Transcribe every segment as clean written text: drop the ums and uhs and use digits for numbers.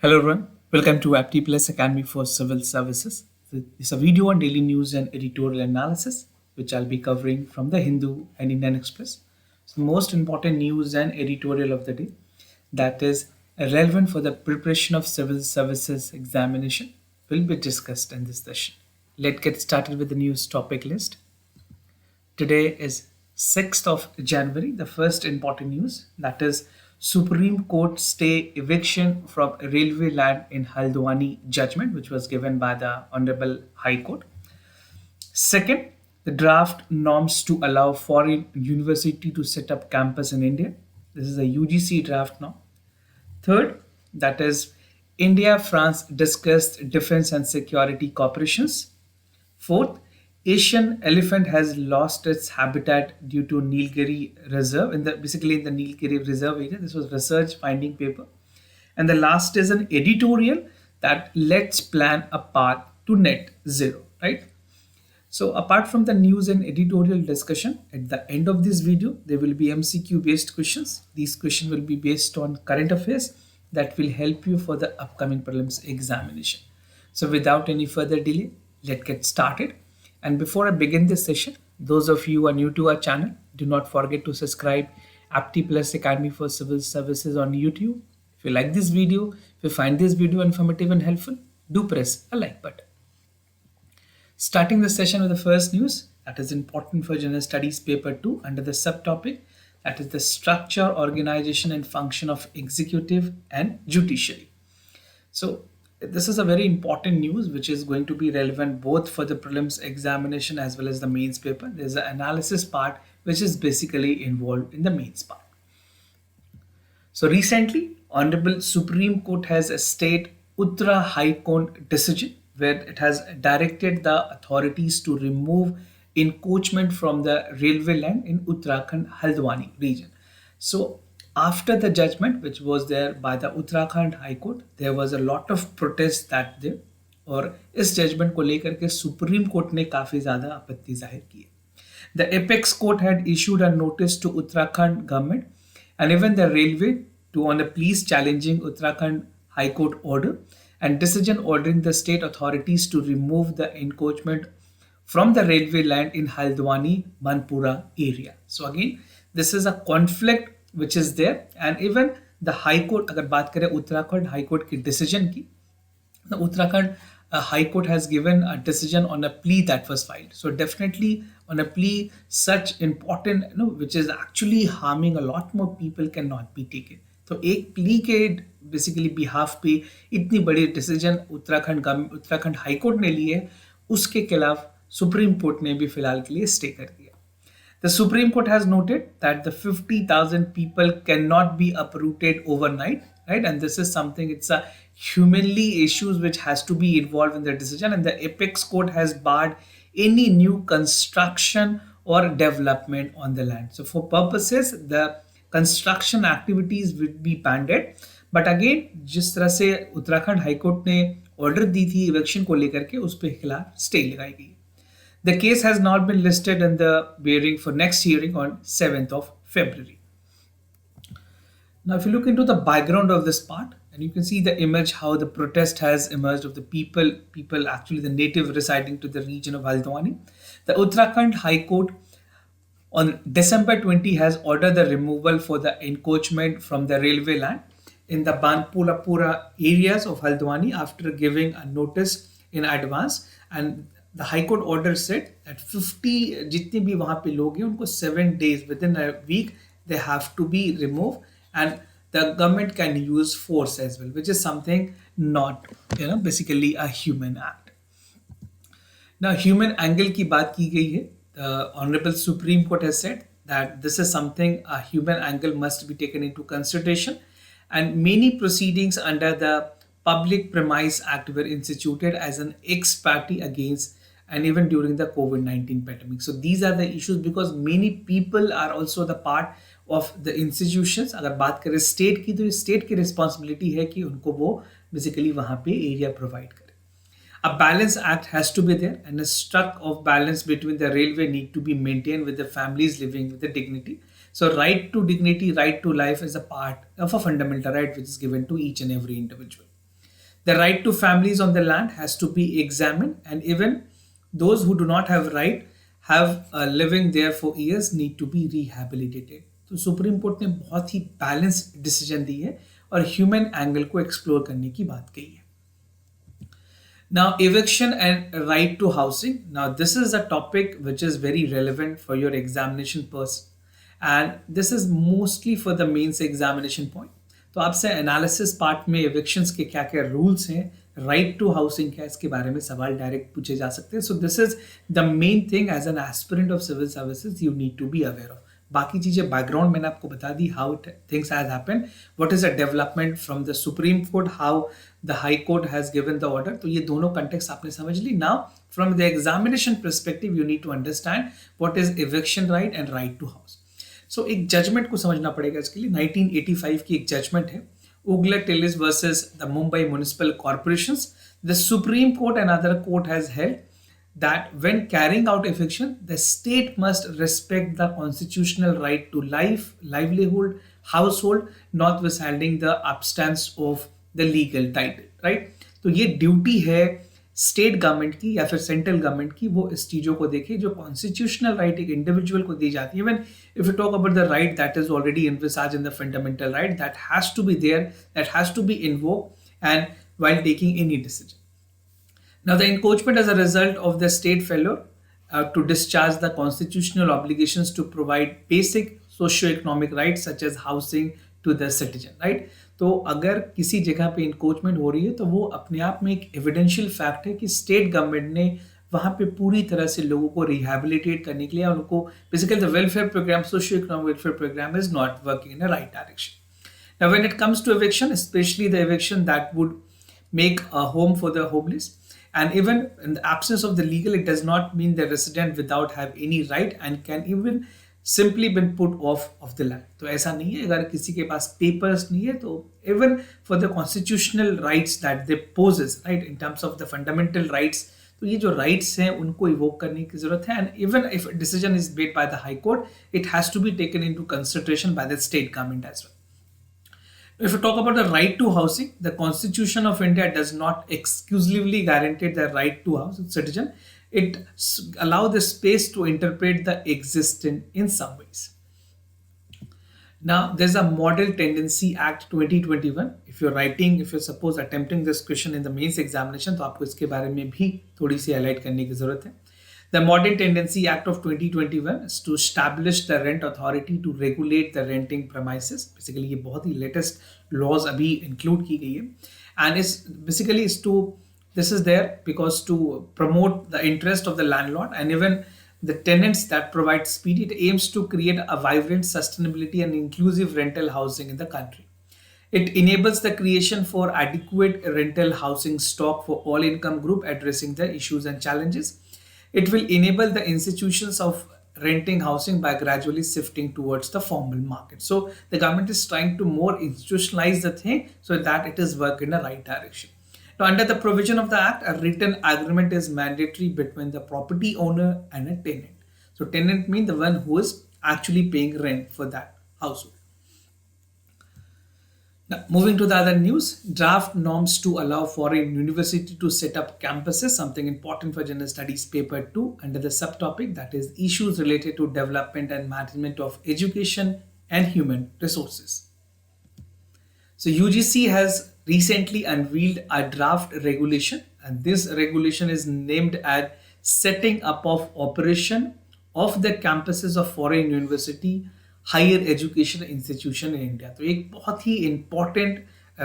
Hello everyone, welcome to Apti Plus Academy for Civil Services. It's a video on daily news and editorial analysis, which I'll be covering from the Hindu and Indian Express. So, most important news and editorial of the day that is relevant for the preparation of civil services examination will be discussed in this session. Let's get started with the news topic list. Today is 6th of January, the first important news that is Supreme Court stay eviction from railway land in Haldwani judgment, which was given by the Honorable High Court. Second, the draft norms to allow foreign university to set up campus in India. This is a UGC draft now. Third, that is India France discussed defense and security cooperations. Fourth, Asian elephant has lost its habitat due to Nilgiri Reserve basically in the Nilgiri Reserve area. This was research finding paper. And the last is an editorial that let's plan a path to net zero, right? So apart from the news and editorial discussion, at the end of this video, there will be MCQ based questions. These questions will be based on current affairs that will help you for the upcoming prelims examination. So without any further delay, let's get started. And before I begin this session, those of you who are new to our channel, do not forget to subscribe Apti Plus Academy for Civil Services on YouTube. If you like this video, if you find this video informative and helpful, do press a like button. Starting the session with the first news that is important for General Studies Paper 2 under the subtopic that is the structure, organization and function of executive and judiciary. So this is a very important news which is going to be relevant both for the prelims examination as well as the mains paper. There's an analysis part which is basically involved in the mains part. So recently, Honorable Supreme Court has stayed Uttara High Court decision where it has directed the authorities to remove encroachment from the railway land in Uttarakhand Haldwani region. So after the judgment which was there by the Uttarakhand High Court, there was a lot of protest that day और इस judgement को लेकर के supreme court ने काफी ज्यादा आपत्ति जाहिर की है. The apex court had issued a notice to Uttarakhand government and even the railway to on a plea challenging Uttarakhand High Court order and decision ordering the state authorities to remove the encroachment from the railway land in Haldwani Manpura area. So again, this is a conflict which is there and even the High Court, अगर बात करें Uttarakhand High Court की decision की, the Uttarakhand High Court has given a decision on a plea that was filed. So definitely on a plea such important, which is actually harming a lot more people cannot be taken. तो एक plea के basically behalf पे इतनी बड़ी decision Uttarakhand high court ने ली है, उसके खिलाफ सुप्रीम कोर्ट ने भी फिलहाल के लिए स्टे कर दिया. The Supreme Court has noted that the 50,000 people cannot be uprooted overnight, right? And this is something, it's a humanly issues which has to be involved in the decision. And the apex court has barred any new construction or development on the land. So for purposes, the construction activities will be banned. But again, जिस तरह से Uttarakhand high court ने order दी थी इवेक्शन को लेकर के, उस पे खिलाफ स्टे लगाई गई. The case has not been listed in the hearing for next hearing on 7th of February. Now, if you look into the background of this part, and you can see the image how the protest has emerged of the people actually the native residing to the region of Haldwani. The Uttarakhand High Court on December 20 has ordered the removal for the encroachment from the railway land in the Banpulapura areas of Haldwani after giving a notice in advance. And the High Court order said that 50 जितने भी वहाँ पे लोग हैं उनको 7 days within a week they have to be removed and the government can use force as well, which is something not basically a human act. Now human angle की बात की गई है. The Honorable Supreme Court has said that this is something a human angle must be taken into consideration and many proceedings under the Public Premise Act were instituted as an ex parte against and even during the COVID-19 pandemic. So these are the issues because many people are also the part of the institutions. अगर बात करें state की तो state की responsibility है कि उनको वो बेसिकली वहाँ पे एरिया प्रोवाइड करे. A balance act has to be there and a struck of balance between the railway need to be maintained with the families living with the dignity. So right to dignity, right to life is a part of a fundamental right which is given to each and every individual. The right to families on the land has to be examined, and even those who do not have right have living there for years need to be rehabilitated. तो supreme court ने बहुत ही balanced decision दी है और human angle को explore करने की बात कही है. Now, eviction and right to housing. Now, this is a topic which is very relevant for your examination person, and this is mostly for the mains examination point. तो आपसे analysis part में evictions के क्या क्या rules हैं, right to housing क्या, इसके बारे में सवाल डायरेक्ट पूछे जा सकते हैं. So this is the main thing as an aspirant of civil services you need to be aware of. बाकी चीजें बैकग्राउंड मैंने आपको बता दी, how things has happened, what is a development from the supreme court, how the high court has given the order. तो ये दोनों context आपने समझ ली. Now from the examination perspective you need to understand what is eviction right and right to house. So एक judgement को समझना पड़ेगा इसके लिए. 1985 की एक जजमेंट है, Ugla Tillis versus the Mumbai Municipal Corporations. The Supreme Court and other court has held that when carrying out eviction, the state must respect the constitutional right to life, livelihood, household, notwithstanding the absence of the legal title. Right? तो ये duty है state government की या फिर central government की, वो इस चीज़ों को देखे जो कॉन्स्टिट्यूशनल राइट एक इंडिविजुअल को दी जाती है. Even if you talk about the right that is already envisaged in the fundamental right, that has to be there, that has to be invoked and while taking any decision. Now the encroachment as a result of the state failure to discharge the constitutional obligations to provide basic socio-economic rights such as housing to the citizen, right? तो अगर किसी जगह पे encroachment हो रही है तो वो अपने आप में एक एविडेंशियल फैक्ट है कि स्टेट गवर्नमेंट ने वहाँ पे पूरी तरह से लोगों को रिहैबिलिटेट करने के लिए उनको basically the welfare programme, socio economic welfare programme is not working in a right direction. Now when it comes to eviction, specially the eviction that would make a home for the homeless, and even in the absence of the legal, it does not mean the resident without have any right and can even simply been put off of the land. तो ऐसा नहीं है, अगर किसी के पास papers नहीं है तो even for the constitutional rights that they poses, right, in terms of the fundamental rights, तो ये जो rights हैं उनको evoke करने की जरूरत है. And even if a decision is made by the High Court, it has to be taken into consideration by the state government as well. If you talk about the right to housing, the Constitution of India does not exclusively guarantee the right to house its citizen. It allows the space to interpret the existent in some ways. Now, there's a Model Tendency Act 2021. If you're suppose attempting this question in the mains examination, तो आपको इसके बारे में भी थोड़ी सी highlight करने की जरूरत है. The Modern Tendency Act of 2021 is to establish the rent authority to regulate the renting premises. Basically, ये बहुत ही latest laws अभी include की गई है. And it's basically this is there because to promote the interest of the landlord and even the tenants that provide speed. It aims to create a vibrant, sustainability and inclusive rental housing in the country. It enables the creation for adequate rental housing stock for all income group, addressing the issues and challenges. It will enable the institutions of renting housing by gradually shifting towards the formal market. So the government is trying to more institutionalize the thing so that it is work in the right direction. Now, under the provision of the act, a written agreement is mandatory between the property owner and a tenant. So tenant means the one who is actually paying rent for that household. Now, moving to the other news, draft norms to allow foreign university to set up campuses, something important for general studies paper 2 under the subtopic that is issues related to development and management of education and human resources. So UGC has recently unveiled a draft regulation, and this regulation is named as setting up of operation of the campuses of foreign university higher education institution in India. तो एक बहुत ही important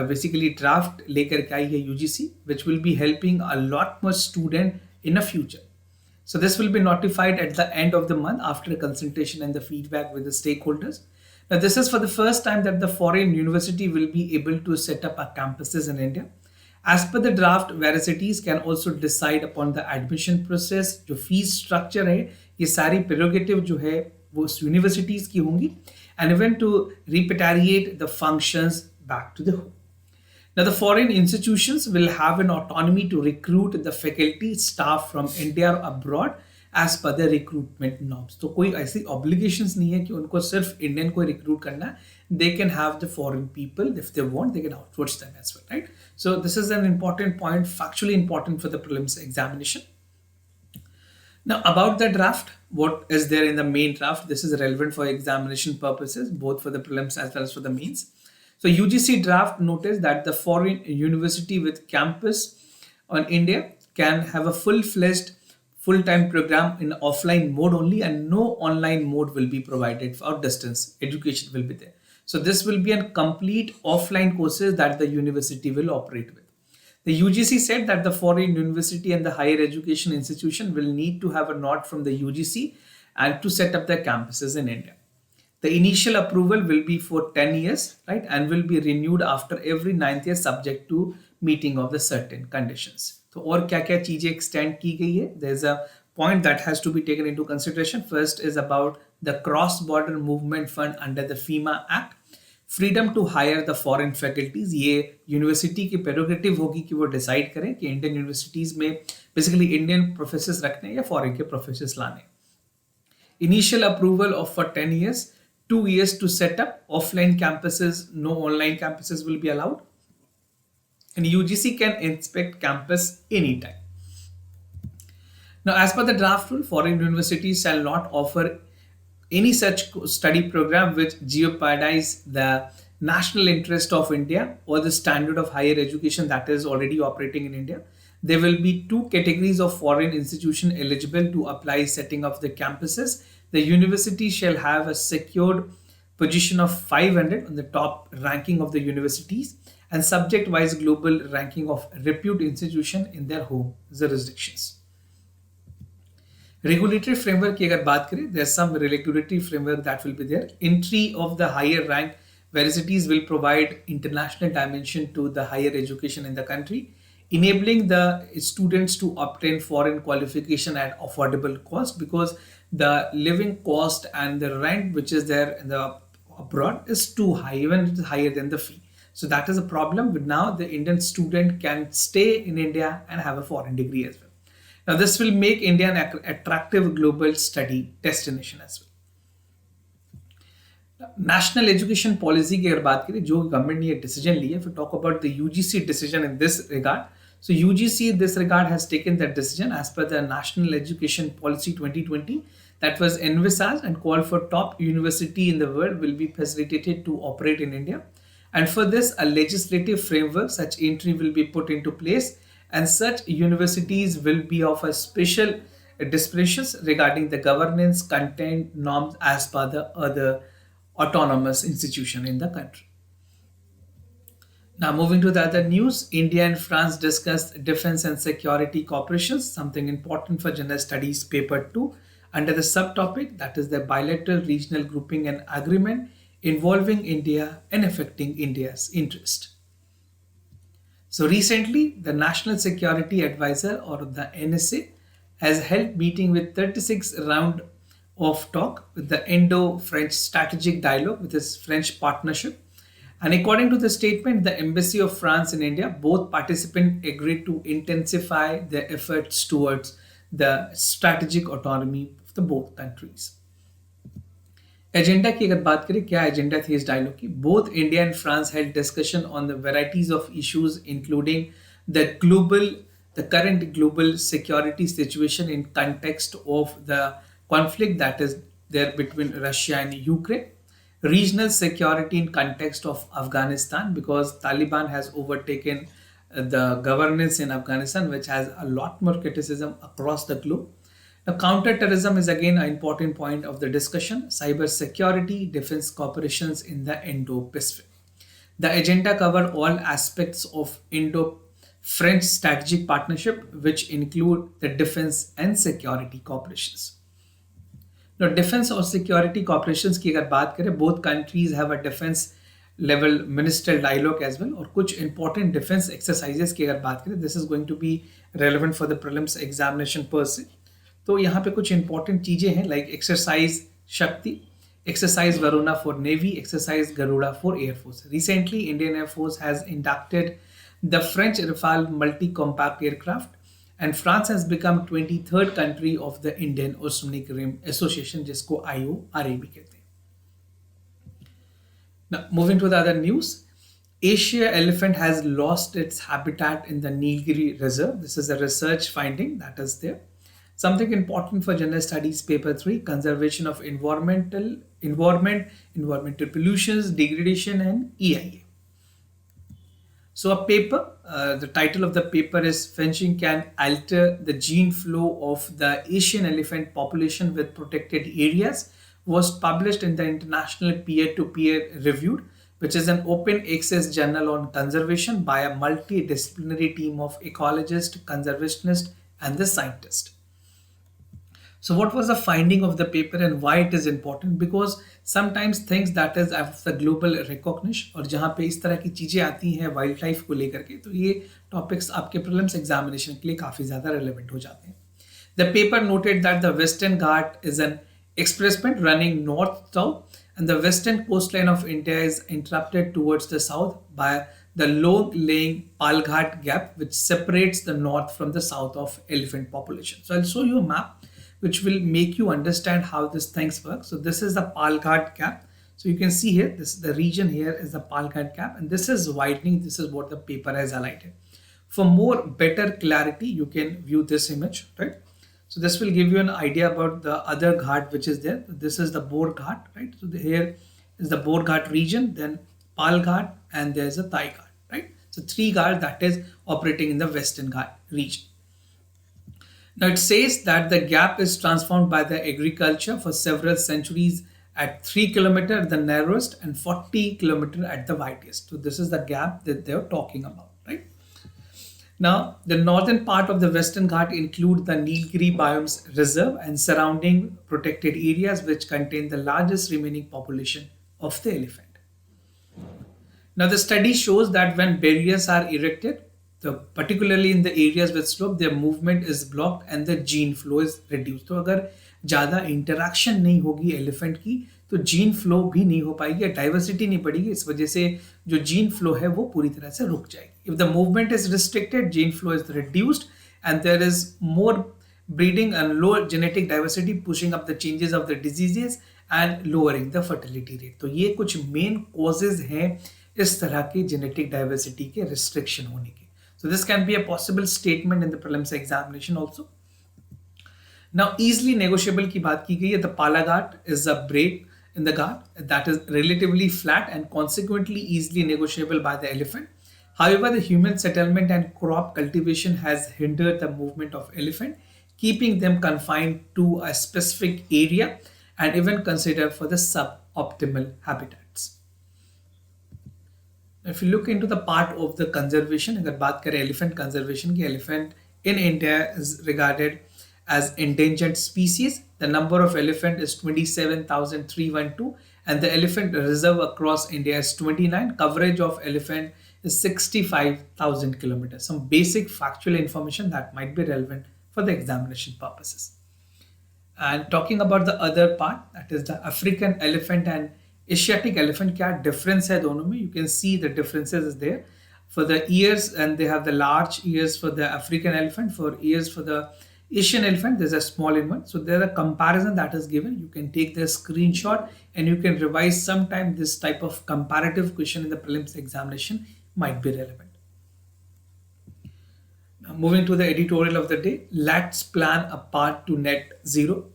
basically draft लेकर के आई है UGC, which will be helping a lot more student in a future. So this will be notified at the end of the month after consultation and the feedback with the stakeholders. Now this is for the first time that the foreign university will be able to set up a campuses in India. As per the draft, varieties can also decide upon the admission process. जो fees structure है, ये सारी prerogative जो है वो universities की होंगी, and even to repatriate the functions back to the home. Now the foreign institutions will have an autonomy to recruit the faculty staff from India or abroad as per the recruitment norms. तो कोई ऐसी obligations नहीं है कि उनको सिर्फ Indian को recruit करना है. They can have the foreign people if they want. They can outsource them as well, right? So this is an important point, factually important for the prelims examination. Now about the draft, what is there in the main draft? This is relevant for examination purposes, both for the prelims as well as for the mains. So UGC draft noticed that the foreign university with campus on India can have a full-fledged full-time program in offline mode only, and no online mode will be provided for distance education will be there. So this will be a complete offline courses that the university will operate with. The UGC said that the foreign university and the higher education institution will need to have a nod from the UGC and to set up their campuses in India. The initial approval will be for 10 years, right, and will be renewed after every 9th year subject to meeting of the certain conditions. So और क्या-क्या चीजें extend की गई है? There's a point that has to be taken into consideration. First is about the cross-border movement fund under the FEMA Act. Freedom to hire the foreign faculties, ये university की prerogative होगी कि वो डिसाइड करें कि इंडियन यूनिवर्सिटीज में basically Indian professors रखने या फॉरेन के प्रोफेसर्स लाने. Initial approval of for 10 years, 2 years to set up offline campuses, no online campuses will be allowed, and UGC can inspect campus anytime. Now as per the draft rule, foreign universities shall not offer any such study program which jeopardize the national interest of India or the standard of higher education that is already operating in India. There will be 2 categories of foreign institution eligible to apply setting up the campuses. The university shall have a secured position of 500 on the top ranking of the universities and subject-wise global ranking of repute institution in their home jurisdictions. Regulatory framework की अगर बात करें, there's some regulatory framework that will be there. Entry of the higher rank varieties will provide international dimension to the higher education in the country, enabling the students to obtain foreign qualification at affordable cost, because the living cost and the rent which is there in the abroad is too high, even it is higher than the fee. So that is a problem. But now the Indian student can stay in India and have a foreign degree as well. Now this will make India an attractive global study destination as well. National education policy की अगर बात करें, जो government ने ये decision लिया, if we talk about the UGC decision in this regard, so UGC in this regard has taken that decision as per the National Education Policy 2020 that was envisaged and called for top university in the world will be facilitated to operate in India, and for this a legislative framework such entry will be put into place, and such universities will be of a special dispositions regarding the governance, content, norms as per the other autonomous institution in the country. Now moving to the other news, India and France discussed defense and security cooperation, something important for general studies paper 2 under the subtopic that is the bilateral regional grouping and agreement involving India and affecting India's interest. So recently, the National Security Advisor or the NSA has held meeting with 36 round of talk with the Indo-French strategic dialogue with its French partnership. And according to the statement, the Embassy of France in India, both participants agreed to intensify their efforts towards the strategic autonomy of the both countries. Agenda की अगर बात करें, क्या agenda थी इस dialogue की? Both India and France had discussion on the varieties of issues including the current global security situation in context of the conflict that is there between Russia and Ukraine, regional security in context of Afghanistan, because Taliban has overtaken the governance in Afghanistan, which has a lot more criticism across the globe. Now, counter-terrorism is again an important point of the discussion. Cyber security, defense cooperations in the Indo-Pacific. The agenda covered all aspects of Indo-French strategic partnership, which include the defense and security cooperations. Now, defense or security cooperations की अगर बात करें, both countries have a defense level ministerial dialogue as well. और कुछ important defense exercises की अगर बात करें, this is going to be relevant for the prelims examination per se. तो यहाँ पे कुछ इंपॉर्टेंट चीजें हैं, लाइक एक्सरसाइज शक्ति, exercise Varuna for navy, exercise Garuda for air force. Recently, Indian Air Force has inducted the French Rafale multi-compact aircraft and France has become 23rd country of the Indian Oceanic Rim Association, जिसको IORA भी कहते हैं. Now, moving to the other news, Asia elephant has lost its habitat in the Nilgiri Reserve. This is a research finding that is there. Something important for General Studies Paper 3, conservation of environmental pollutions, degradation, and EIA. So a paper, the title of the paper is Flinching Can Alter the Gene Flow of the Asian Elephant Population with Protected Areas, was published in the International Peer-to-Peer Reviewed, which is an open access journal on conservation by a multidisciplinary team of ecologists, conservationists, and the scientists. So what was the finding of the paper and why it is important? Because sometimes things that is of the global recognition और जहाँ पे इस तरह की चीज़ें आती हैं wild life को लेकर के, तो ये टॉपिक्स आपके प्रीलिम्स एग्जामिनेशन के लिए काफ़ी ज़्यादा रेलेवेंट हो जाते हैं. The paper noted that the Western Ghat is an expressment running north-south, and the western coastline of India is interrupted towards the south by the low-lying Palghat Gap, which separates the north from the south of elephant population. So I'll show you a map which will make you understand how these things work. So this is the Palghat Gap. So you can see here, the region here is the Palghat Gap, and this is widening. This is what the paper has highlighted. For more better clarity, you can view this image, right? So this will give you an idea about the other ghat which is there. This is the Bor Ghat, right? So here is the Bor Ghat region, then Pal Ghat, and there's a Thai Ghat, right? So three ghats that is operating in the Western Ghat region. Now it says that the gap is transformed by the agriculture for several centuries at 3 km at the narrowest and 40 km at the widest. So this is the gap that they're talking about, right? Now the northern part of the Western Ghat include the Nilgiri Biomes Reserve and surrounding protected areas which contain the largest remaining population of the elephant. Now the study shows that when barriers are erected, particularly in the areas with slope, their movement is blocked and the gene flow is reduced. तो अगर ज़्यादा interaction नहीं होगी elephant की, तो gene flow भी नहीं हो पाएगी या diversity नहीं बढ़ेगी. इस वजह से जो gene flow है वो पूरी तरह से रुक जाएगी. If the movement is restricted, gene flow is reduced and there is more breeding and lower genetic diversity pushing up the changes of the diseases and lowering the fertility rate. तो ये कुछ main causes हैं इस तरह की genetic diversity के restriction होने के. So this can be a possible statement in the prelims examination also. Now easily negotiable की बात की गई है. The Pala Ghat is a break in the ghat that is relatively flat and consequently easily negotiable by the elephant. However, the human settlement and crop cultivation has hindered the movement of elephant, keeping them confined to a specific area and even considered for the suboptimal habitats. If you look into the part of the conservation, अगर बात करें elephant conservation की, elephant in India is regarded as endangered species. The number of elephant is 27,312 and the elephant reserve across India is 29. Coverage of elephant is 65,000 kilometers. Some basic factual information that might be relevant for the examination purposes. And talking about the other part, that is the African elephant and Asiatic elephant, क्या difference है दोनों में? You can see the differences is there. For the ears, and they have the large ears for the African elephant. For ears for the Asian elephant, there's a small one. So there's a comparison that is given. You can take the screenshot and you can revise sometime. This type of comparative question in the prelims examination might be relevant. Now moving to the editorial of the day, let's plan a path to net zero.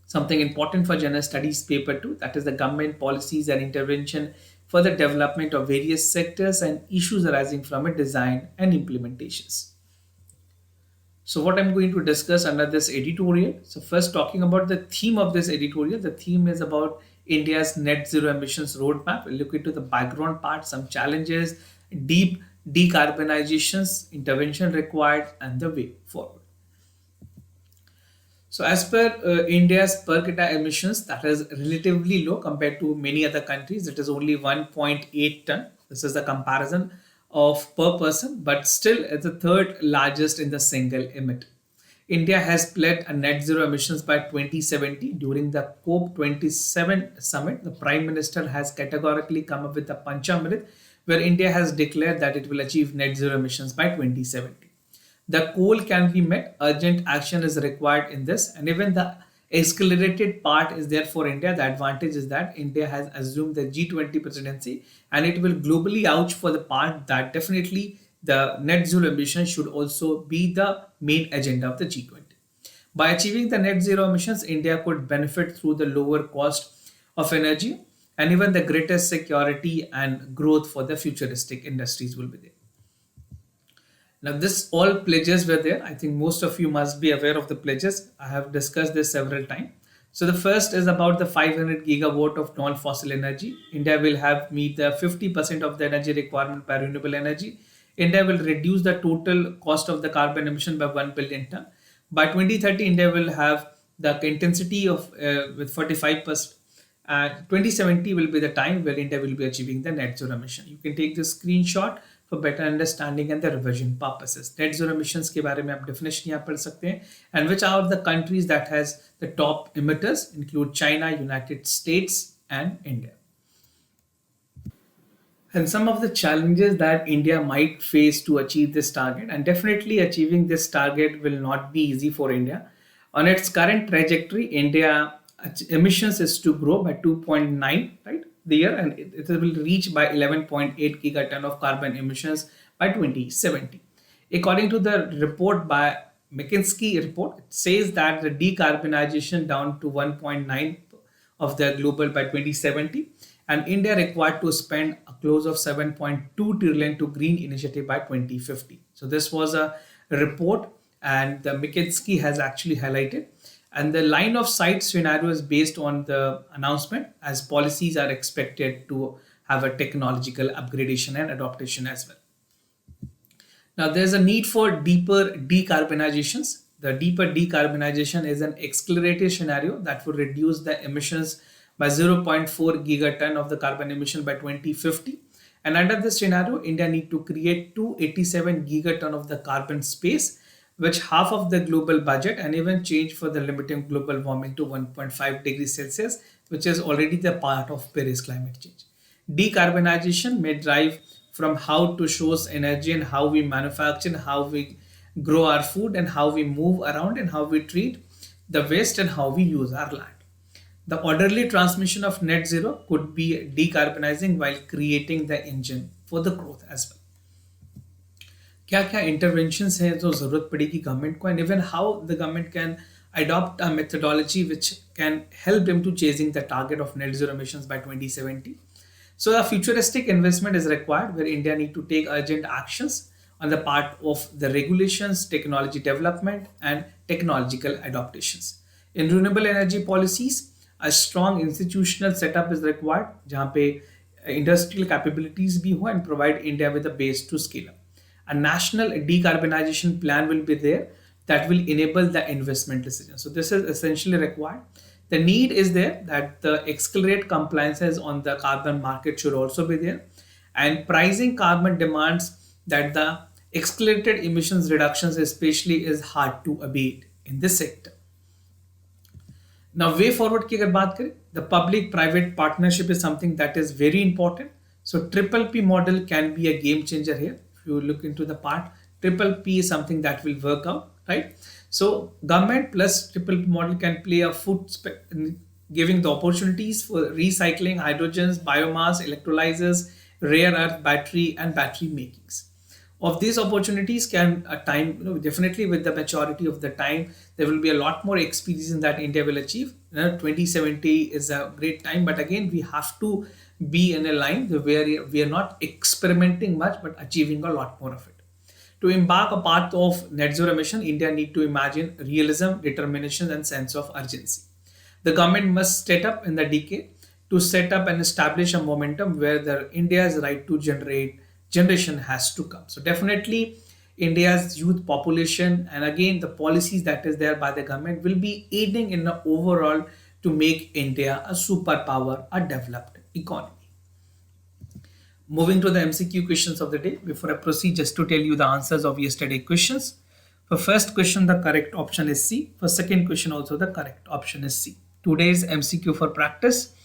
Something important for General Studies Paper 2, that is the government policies and intervention for the development of various sectors and issues arising from its design and implementations. So what I'm going to discuss under this editorial. So first talking about the theme of this editorial. The theme is about India's net zero emissions roadmap. We'll look into the background part, some challenges, deep decarbonizations, intervention required, and the way forward. So as per India's per capita emissions, that is relatively low compared to many other countries. It is only 1.8 ton. This is the comparison of per person, but still it's the third largest in the single emit. India has pledged a net zero emissions by 2070 during the COP27 summit. The Prime Minister has categorically come up with a Panchamrit where India has declared that it will achieve net zero emissions by 2070. The goal can be met. Urgent action is required in this, and even the accelerated part is there for India. The advantage is that India has assumed the G20 presidency, and it will globally ouch for the part that definitely the net zero emission should also be the main agenda of the G20. By achieving the net zero emissions, India could benefit through the lower cost of energy, and even the greatest security and growth for the futuristic industries will be there. Now, this all pledges were there. I think most of you must be aware of the pledges. I have discussed this several times. So the first is about the 500 gigawatt of non-fossil energy. India will have meet the 50% of the energy requirement by renewable energy. India will reduce the total cost of the carbon emission by 1 billion ton. By 2030, India will have the intensity of with 45%. 2070 will be the time where India will be achieving the net zero emission. You can take this screenshot for better understanding and the revision purposes. Net zero emissions के बारे में आप definition यहाँ पढ़ सकते हैं. And which are the countries that has the top emitters include China, United States, and India. And some of the challenges that India might face to achieve this target, and definitely achieving this target will not be easy for India. On its current trajectory, India emissions is to grow by 2.9, right, the year, and it will reach by 11.8 gigaton of carbon emissions by 2070. According to the report by McKinsey report, it says that the decarbonization down to 1.9 of the global by 2070, and India required to spend a close of 7.2 trillion to green initiative by 2050. So this was a report, and the McKinsey has actually highlighted. And the line of sight scenario is based on the announcement, as policies are expected to have a technological upgradation and adaptation as well. Now, there's a need for deeper decarbonizations. The deeper decarbonization is an accelerated scenario that will reduce the emissions by 0.4 gigaton of the carbon emission by 2050. And under this scenario, India need to create 287 gigaton of the carbon space, which half of the global budget, and even change for the limiting global warming to 1.5 degrees Celsius, which is already the part of Paris climate change. Decarbonization may drive from how to source energy and how we manufacture and how we grow our food and how we move around and how we treat the waste and how we use our land. The orderly transmission of net zero could be decarbonizing while creating the engine for the growth as well. क्या क्या interventions हैं जो ज़रूरत पड़ेगी government को, and even how the government can adopt a methodology which can help them to chasing the target of net zero emissions by 2070. So a futuristic investment is required where India need to take urgent actions on the part of the regulations, technology development, and technological adaptations. In renewable energy policies, a strong institutional setup is required जहाँ पे industrial capabilities भी हो and provide India with a base to scale up. A national decarbonization plan will be there that will enable the investment decision. So this is essentially required. The need is there that the accelerate compliances on the carbon market should also be there, and pricing carbon demands that the accelerated emissions reductions especially is hard to abate in this sector. Now, way forward की अगर बात करें, the public-private partnership is something that is very important. So, triple P model can be a game changer here. If you look into the part, triple P is something that will work out, right? So, government plus triple P model can play a in giving the opportunities for recycling, hydrogens, biomass, electrolyzers, rare earth battery, and battery makings. Of these opportunities can a time, definitely with the maturity of the time, there will be a lot more experience in that India will achieve. 2070 is a great time, but again, we have to be in a line where we are not experimenting much, but achieving a lot more of it. To embark a path of net zero emission, India need to imagine realism, determination, and sense of urgency. The government must set up in the decade to set up and establish a momentum where the India's right to generation has to come. So definitely India's youth population and again the policies that is there by the government will be aiding in the overall to make India a superpower, a developed economy. Moving to the MCQ questions of the day. Before I proceed, just to tell you the answers of yesterday questions. For first question, the correct option is C. For second question also the correct option is C. Today's MCQ for practice.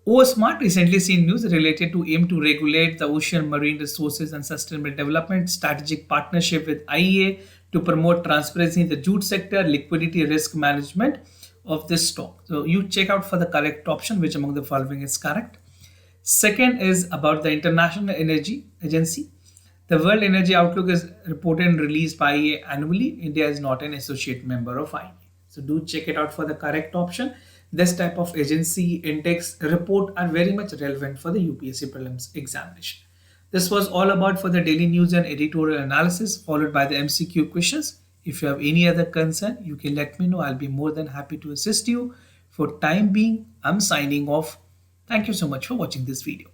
OSMART recently seen news related to aim to regulate the ocean marine resources and sustainable development, strategic partnership with IEA to promote transparency in the jute sector, liquidity risk management of this stock. So you check out for the correct option, which among the following is correct. Second is about the International Energy Agency. The World Energy Outlook is reported and released by IEA annually. India is not an associate member of IEA. So do check it out for the correct option. This type of agency index report are very much relevant for the UPSC prelims examination. This was all about for the daily news and editorial analysis, followed by the MCQ questions. If you have any other concern, you can let me know. I'll be more than happy to assist you. For time being, I'm signing off. Thank you so much for watching this video.